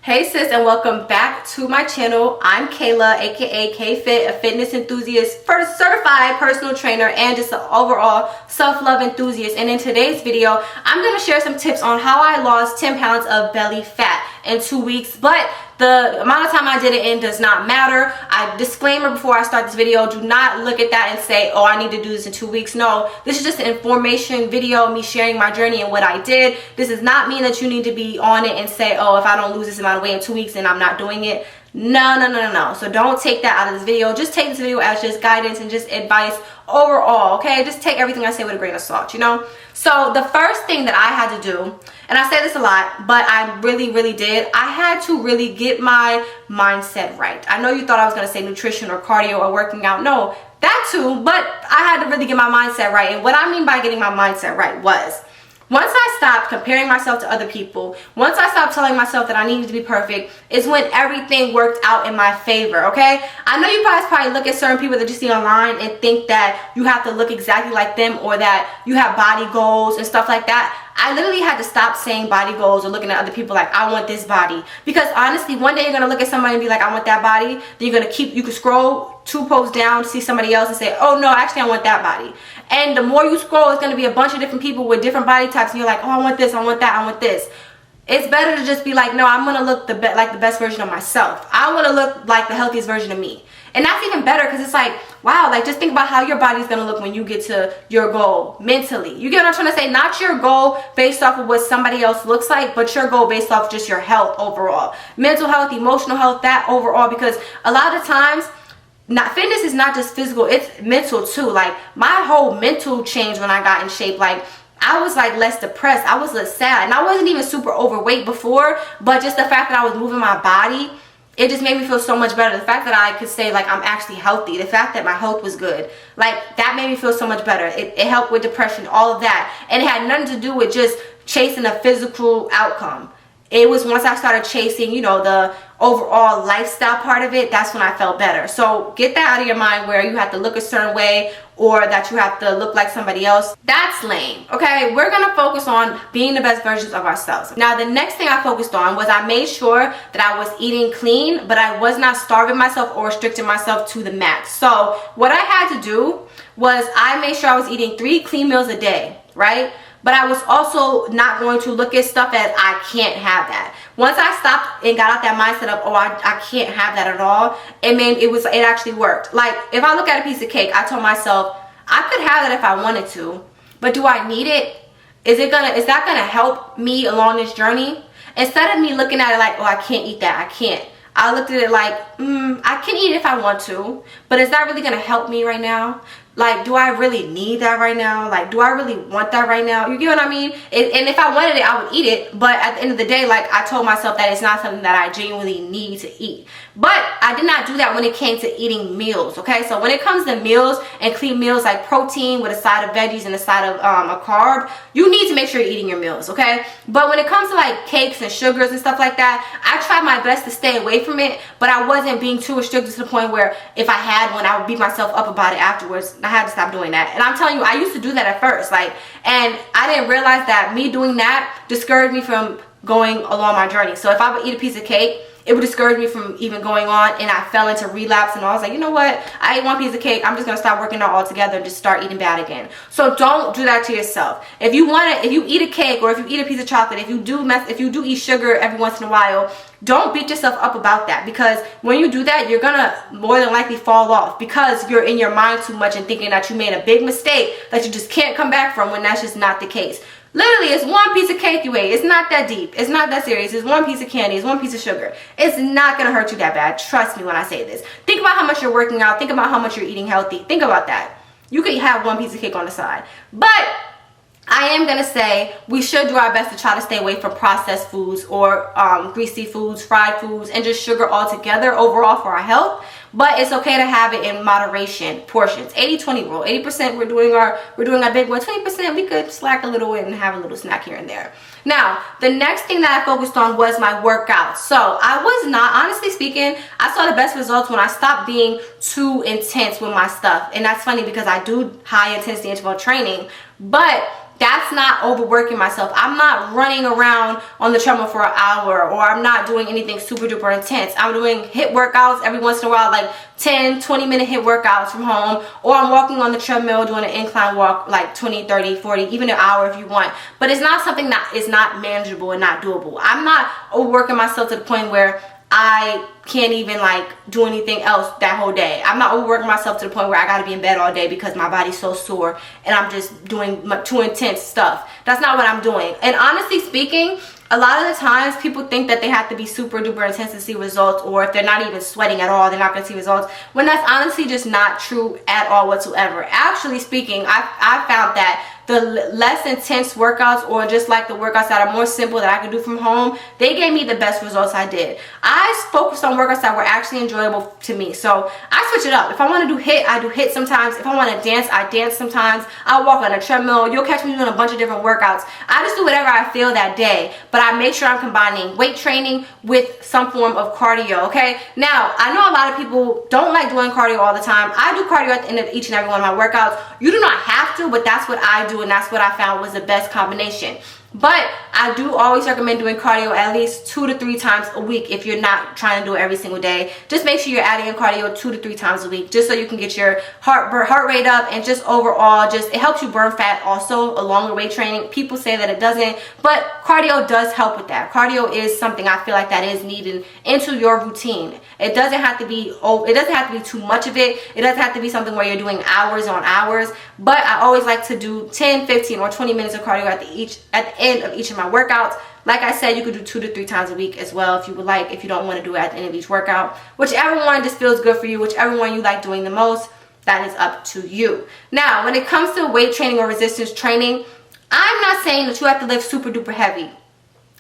Hey sis, and welcome back to my channel. I'm Kayla, aka KayFitt, a fitness enthusiast, certified personal trainer, and just an overall self-love enthusiast. And in today's video, I'm going to share some tips on how I lost 10 pounds of belly fat in 2 weeks. But the amount of time I did it in does not matter. Disclaimer before I start this video, do not look at that and say, oh, I need to do this in 2 weeks. No, this is just an information video, me sharing my journey and what I did. This does not mean that you need to be on it and say, oh, if I don't lose this amount of weight in 2 weeks, then I'm not doing it. No. So don't take that out of this video. Just take this video as just guidance and just advice overall, okay? Just take everything I say with a grain of salt, you know? So the first thing that I had to do, and I say this a lot, but I really did, I had to really get my mindset right. I know you thought I was going to say nutrition or cardio or working out. No, that too, but I had to really get my mindset right. And what I mean by getting my mindset right was, once I stopped comparing myself to other people, once I stopped telling myself that I needed to be perfect, is when everything worked out in my favor, okay? I know you guys probably look at certain people that you see online and think that you have to look exactly like them or that you have body goals and stuff like that. I literally had to stop saying body goals or looking at other people like, I want this body. Because honestly, one day you're going to look at somebody and be like, I want that body. Then you're going to you can scroll 2 posts down, see somebody else and say, oh no, actually I want that body. And the more you scroll, it's going to be a bunch of different people with different body types. And you're like, oh, I want this, I want that, I want this. It's better to just be like, no, I'm going to look like the best version of myself. I want to look like the healthiest version of me. And that's even better because it's like, wow, like just think about how your body's going to look when you get to your goal mentally. You get what I'm trying to say? Not your goal based off of what somebody else looks like, but your goal based off just your health overall. Mental health, emotional health, that overall. Because a lot of times, fitness is not just physical, it's mental too. Like my whole mental changed when I got in shape. Like I was like less depressed, I was less sad, and I wasn't even super overweight before, but just the fact that I was moving my body, it just made me feel so much better. The fact that I could say like I'm actually healthy, the fact that my health was good, like that made me feel so much better. It helped with depression, all of that, and it had nothing to do with just chasing a physical outcome. It was once I started chasing, you know, the overall lifestyle part of it, that's when I felt better. So get that out of your mind where you have to look a certain way or that you have to look like somebody else. That's lame, okay? We're gonna focus on being the best versions of ourselves. Now, the next thing I focused on was I made sure that I was eating clean, but I was not starving myself or restricting myself to the max. So what I had to do was I made sure I was eating 3 clean meals a day, right? But I was also not going to look at stuff as I can't have that. Once I stopped and got out that mindset of, oh, I can't have that at all, it actually worked. Like if I look at a piece of cake, I told myself I could have that if I wanted to, but do I need it? Is that gonna help me along this journey? Instead of me looking at it like, oh, I can't eat that, I can't. I looked at it like, I can eat it if I want to, but is that really gonna help me right now? Like, do I really need that right now? Like, do I really want that right now? You get what I mean? And if I wanted it, I would eat it. But at the end of the day, like, I told myself that it's not something that I genuinely need to eat. But I did not do that when it came to eating meals, okay? So when it comes to meals and clean meals, like protein with a side of veggies and a side of a carb, you need to make sure you're eating your meals, okay? But when it comes to like cakes and sugars and stuff like that, I tried my best to stay away from it, but I wasn't being too restricted to the point where if I had one, I would beat myself up about it afterwards. I had to stop doing that. And I'm telling you, I used to do that at first, like, and I didn't realize that me doing that discouraged me from going along my journey. So if I would eat a piece of cake, it would discourage me from even going on, and I fell into relapse, and I was like, you know what, I ate 1 piece of cake, I'm just gonna stop working out altogether and just start eating bad again. So don't do that to yourself. If you eat a cake or if you eat a piece of chocolate, if you do eat sugar every once in a while, don't beat yourself up about that, because when you do that, you're gonna more than likely fall off because you're in your mind too much and thinking that you made a big mistake that you just can't come back from, when that's just not the case. Literally, it's 1 piece of cake you ate. It's not that deep. It's not that serious. It's 1 piece of candy. It's 1 piece of sugar. It's not going to hurt you that bad. Trust me when I say this. Think about how much you're working out. Think about how much you're eating healthy. Think about that. You could have 1 piece of cake on the side. But I am going to say we should do our best to try to stay away from processed foods or greasy foods, fried foods, and just sugar altogether overall for our health. But it's okay to have it in moderation, portions. 80-20 rule. 80% we're doing our big one. 20% we could slack a little and have a little snack here and there. Now, the next thing that I focused on was my workouts. So I was not, honestly speaking, I saw the best results when I stopped being too intense with my stuff. And that's funny because I do high intensity interval training, but that's not overworking myself. I'm not running around on the treadmill for an hour, or I'm not doing anything super duper intense. I'm doing HIIT workouts every once in a while, like 10-20 minute HIIT workouts from home, or I'm walking on the treadmill doing an incline walk like 20, 30, 40, even an hour if you want. But it's not something that is not manageable and not doable. I'm not overworking myself to the point where I can't even like do anything else that whole day. I'm not overworking myself to the point where I gotta be in bed all day because my body's so sore and I'm just doing too intense stuff. That's not what I'm doing. And honestly speaking, a lot of the times people think that they have to be super duper intense to see results, or if they're not even sweating at all, they're not gonna see results, when that's honestly just not true at all whatsoever. Actually speaking, I found that the less intense workouts, or just like the workouts that are more simple that I could do from home, they gave me the best results I did. I focused on workouts that were actually enjoyable to me. So I switch it up. If I want to do HIIT, I do HIIT sometimes. If I want to dance, I dance sometimes. I walk on a treadmill. You'll catch me doing a bunch of different workouts. I just do whatever I feel that day, but I make sure I'm combining weight training with some form of cardio, okay? Now, I know a lot of people don't like doing cardio all the time. I do cardio at the end of each and every one of my workouts. You do not have to, but that's what I do, and that's what I found was the best combination. But I do always recommend doing cardio at least 2 to 3 times a week if you're not trying to do it every single day. Just make sure you're adding in cardio 2 to 3 times a week, just so you can get your heart rate up, and just overall, it helps you burn fat also along with weight training. People say that it doesn't, but cardio does help with that. Cardio is something I feel like that is needed into your routine. It doesn't have to be too much of it. It doesn't have to be something where you're doing hours on hours, but I always like to do 10, 15, or 20 minutes of cardio at the end of each of my workouts. Like I said, you could do 2 to 3 times a week as well if you would like, if you don't want to do it at the end of each workout. Whichever one just feels good for you, whichever one you like doing the most, that is up to you. Now, when it comes to weight training or resistance training, I'm not saying that you have to lift super duper heavy.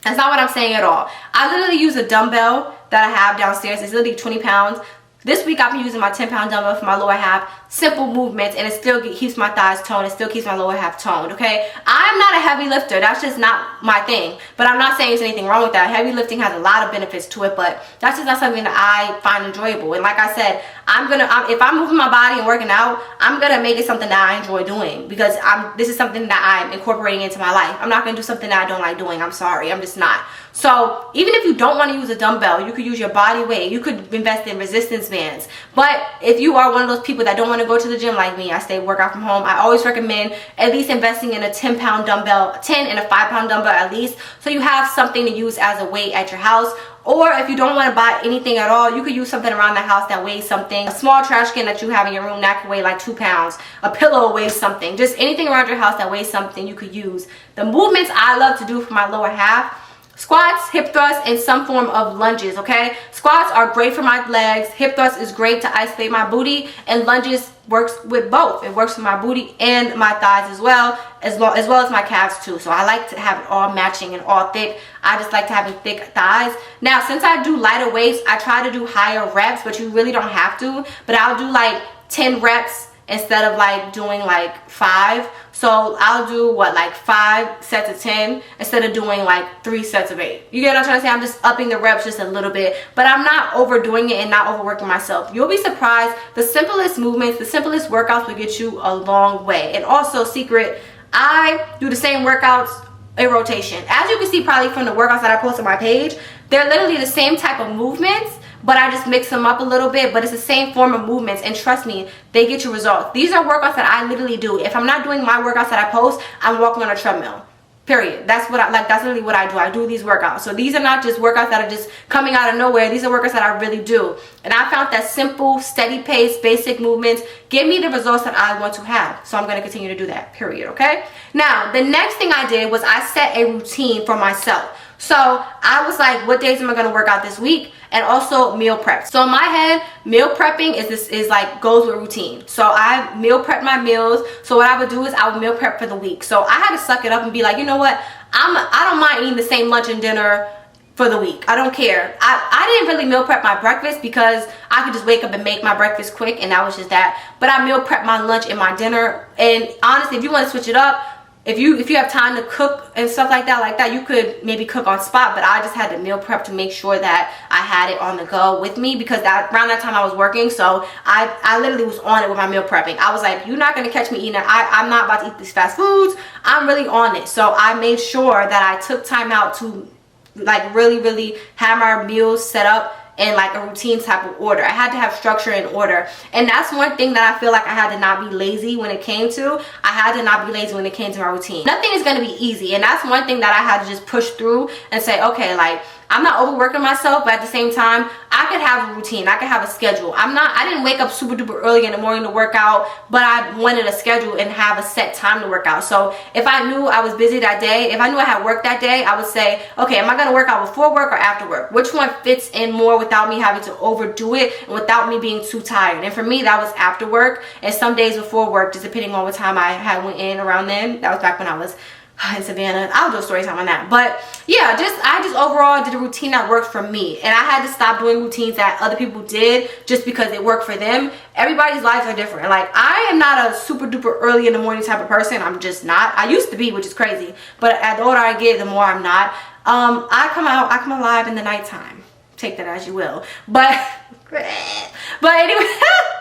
That's not what I'm saying at all. I literally use a dumbbell that I have downstairs. It's literally 20 pounds. This week I've been using my 10-pound dumbbell for my lower half. Simple movements, and it still keeps my thighs toned. It still keeps my lower half toned, okay? I'm not a heavy lifter. That's just not my thing. But I'm not saying there's anything wrong with that. Heavy lifting has a lot of benefits to it, but that's just not something that I find enjoyable. And like I said, if I'm moving my body and working out, I'm gonna make it something that I enjoy doing, because this is something that I'm incorporating into my life. I'm not gonna do something that I don't like doing. I'm sorry, I'm just not. So even if you don't want to use a dumbbell, you could use your body weight. You could invest in resistance bands. But if you are one of those people that don't want to go to the gym like me, I stay work out from home, I always recommend at least investing in a 10-pound dumbbell, 10 and a 5-pound dumbbell at least, so you have something to use as a weight at your house. Or if you don't want to buy anything at all, you could use something around the house that weighs something. A small trash can that you have in your room that can weigh like 2 pounds. A pillow weighs something. Just anything around your house that weighs something you could use. The movements I love to do for my lower half: squats, hip thrusts, and some form of lunges, okay? Squats are great for my legs. Hip thrust is great to isolate my booty, and lunges works with both. It works for my booty and my thighs as well as my calves too. So I like to have it all matching and all thick. I just like to have thick thighs. Now, since I do lighter weights, I try to do higher reps, but you really don't have to. But I'll do like 10 reps instead of like doing like 5. So I'll do like 5 sets of 10 instead of doing like 3 sets of 8. You get what I'm trying to say? I'm just upping the reps just a little bit, but I'm not overdoing it and not overworking myself. You'll be surprised. The simplest movements, the simplest workouts will get you a long way. And also, secret, I do the same workouts in rotation. As you can see probably from the workouts that I post on my page, they're literally the same type of movements, but I just mix them up a little bit. But it's the same form of movements, and trust me, they get you results. These are workouts that I literally do. If I'm not doing my workouts that I post, I'm walking on a treadmill. Period. That's what that's literally what I do. I do these workouts. So these are not just workouts that are just coming out of nowhere. These are workouts that I really do. And I found that simple, steady pace, basic movements give me the results that I want to have. So I'm going to continue to do that. Period. Okay? Now, the next thing I did was I set a routine for myself. So I was like, what days am I going to work out this week? And also meal prep. So in my head, meal prepping is like goes with routine. So I meal prep my meals. So what I would do is I would meal prep for the week. So I had to suck it up and be like, you know what? I don't mind eating the same lunch and dinner for the week. I don't care. I didn't really meal prep my breakfast because I could just wake up and make my breakfast quick, and that was just that. But I meal prep my lunch and my dinner. And honestly, if you want to switch it up, if you have time to cook and stuff like that, you could maybe cook on spot, but I just had to meal prep to make sure that I had it on the go with me, because around that time I was working, so I literally was on it with my meal prepping. I was like, you're not gonna catch me eating it. I'm not about to eat these fast foods. I'm really on it. So I made sure that I took time out to like really have my meals set up in like a routine type of order. I had to have structure and order, and that's one thing that I feel like I had to not be lazy when it came to. I had to not be lazy when it came to my routine. Nothing is going to be easy, and that's one thing that I had to just push through and say, okay, like, I'm not overworking myself, but at the same time, I could have a routine. I could have a schedule. I didn't wake up super duper early in the morning to work out, but I wanted a schedule and have a set time to work out. So if I knew I was busy that day, if I knew I had work that day, I would say, okay, am I going to work out before work or after work? Which one fits in more without me having to overdo it and without me being too tired? And for me, that was after work, and some days before work, just depending on what time I had went in around then. That was back when I was in Savannah. I'll do a story time on that. But yeah, I just overall did a routine that worked for me, and I had to stop doing routines that other people did just because it worked for them. Everybody's lives are different. Like, I am not a super duper early in the morning type of person. I'm just not. I used to be, which is crazy, but as the older I get, the more I'm not. I come alive in the nighttime. Take that as you will. But anyway,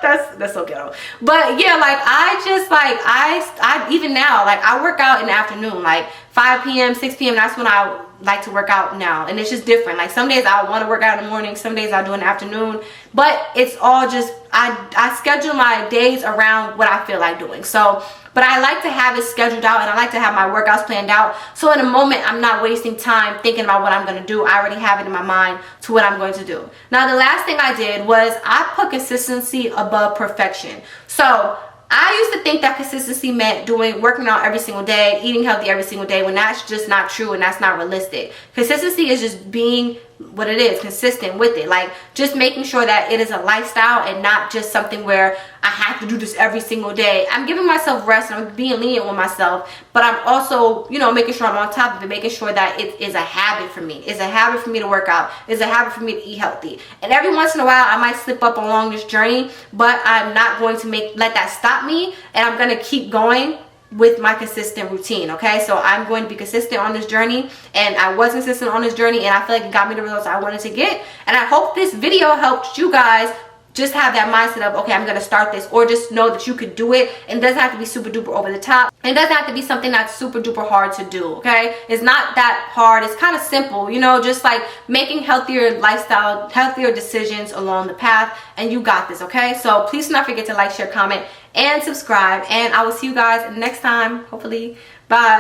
that's so ghetto. But yeah, like, I even now, like, I work out in the afternoon, like 5 p.m., 6 p.m. That's when I like to work out now, and it's just different. Like, some days I want to work out in the morning, some days I do in the afternoon, but it's all just I schedule my days around what I feel like doing. So, but I like to have it scheduled out, and I like to have my workouts planned out, so in a moment I'm not wasting time thinking about what I'm going to do. I already have it in my mind to what I'm going to do. Now, the last thing I did was I put consistency above perfection. So I used to think that consistency meant working out every single day, eating healthy every single day, when that's just not true and that's not realistic. Consistency is just being what it is, consistent with it. Like, just making sure that it is a lifestyle and not just something where I have to do this every single day. I'm giving myself rest, and I'm being lenient with myself, but I'm also, you know, making sure I'm on top of it, making sure that it is a habit for me. It's a habit for me to work out. It's a habit for me to eat healthy. And every once in a while, I might slip up along this journey, but I'm not going to let that stop me, and I'm going to keep going with my consistent routine. Okay, so I'm going to be consistent on this journey, and I was consistent on this journey, and I feel like it got me the results I wanted to get. And I hope this video helped you guys just have that mindset of, okay, I'm going to start this, or just know that you could do it, and it doesn't have to be super duper over the top. It doesn't have to be something that's super duper hard to do. Okay, it's not that hard. It's kind of simple, you know, just like making healthier lifestyle, healthier decisions along the path, and you got this. Okay, so please do not forget to like, share, comment, and subscribe, and I will see you guys next time, hopefully. Bye.